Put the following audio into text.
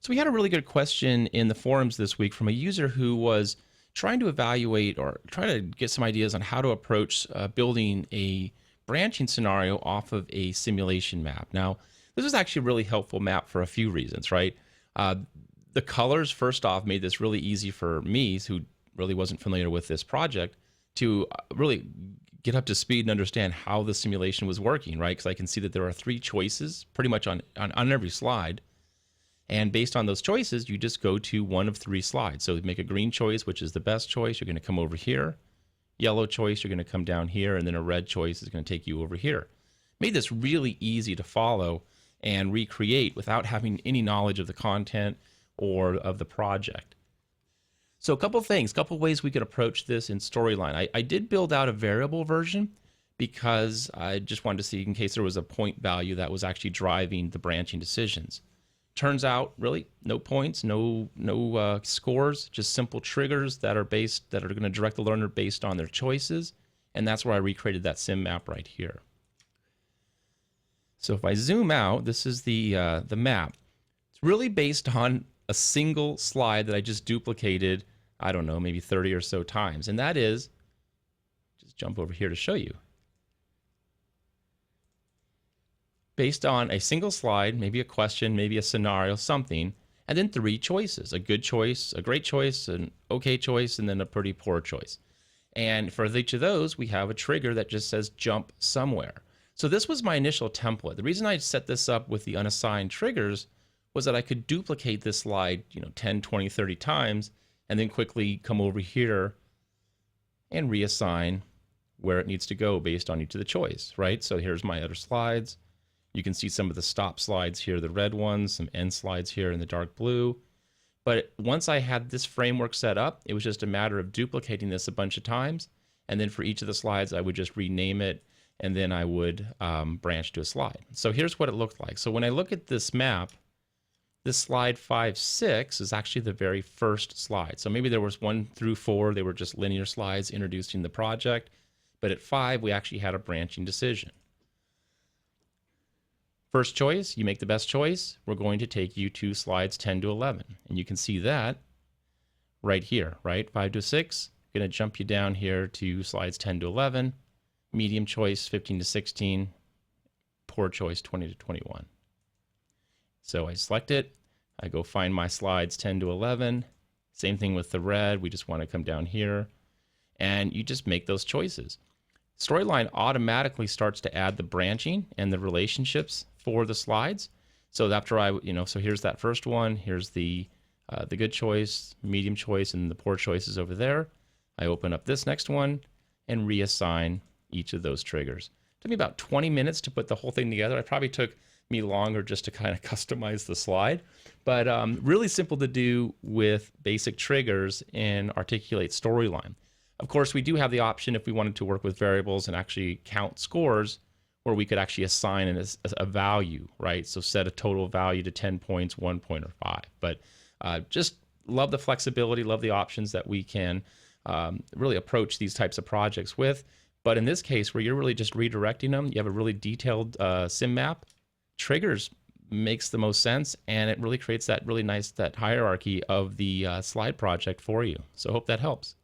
So we had a really good question in the forums this week from a user who was trying to evaluate or try to get some ideas on how to approach building a branching scenario off of a simulation map. Now, this was actually a really helpful map for a few reasons, right? The colors, first off, made this really easy for me, who really wasn't familiar with this project, to really get up to speed and understand how the simulation was working, right? Because I can see that there are three choices pretty much on every slide. And based on those choices, you just go to one of three slides. So make a green choice, which is the best choice. You're going to come over here. Yellow choice, you're going to come down here. And then a red choice is going to take you over here. Made this really easy to follow and recreate without having any knowledge of the content or of the project. So a couple things, a couple ways we could approach this in Storyline. I did build out a variable version because I just wanted to see in case there was a point value that was actually driving the branching decisions. Turns out, really, no points, no scores, just simple triggers that are going to direct the learner based on their choices, and that's where I recreated that sim map right here. So if I zoom out, this is the map. It's really based on a single slide that I just duplicated, I don't know, maybe 30 or so times, and that is, just jump over here to show you. Based on a single slide, maybe a question, maybe a scenario, something, and then three choices: a good choice, a great choice, an okay choice, and then a pretty poor choice. And for each of those, we have a trigger that just says jump somewhere. So this was my initial template. The reason I set this up with the unassigned triggers was that I could duplicate this slide, 10, 20, 30 times, and then quickly come over here and reassign where it needs to go based on each of the choice, right? So here's my other slides. You can see some of the stop slides here, the red ones, some end slides here in the dark blue. But once I had this framework set up, it was just a matter of duplicating this a bunch of times. And then for each of the slides, I would just rename it, and then I would branch to a slide. So here's what it looked like. So when I look at this map, this slide 5, 6 is actually the very first slide. So maybe there was 1 through 4, they were just linear slides introducing the project. But at 5, we actually had a branching decision. First choice, you make the best choice. We're going to take you to slides 10 to 11. And you can see that right here, right? 5 to 6, going to jump you down here to slides 10 to 11. Medium choice, 15 to 16. Poor choice, 20 to 21. So I select it. I go find my slides 10 to 11. Same thing with the red. We just want to come down here. And you just make those choices. Storyline automatically starts to add the branching and the relationships for the slides. So after so here's that first one. Here's the good choice, medium choice, and the poor choices over there. I open up this next one and reassign each of those triggers. It took me about 20 minutes to put the whole thing together. It probably took me longer just to kind of customize the slide, but really simple to do with basic triggers in Articulate Storyline. Of course, we do have the option if we wanted to work with variables and actually count scores, where we could actually assign a value, right? So set a total value to 10 points, 1 point, or 5. But just love the flexibility, love the options that we can really approach these types of projects with. But in this case, where you're really just redirecting them, you have a really detailed sim map. Triggers makes the most sense, and it really creates that really nice hierarchy of the slide project for you. So I hope that helps.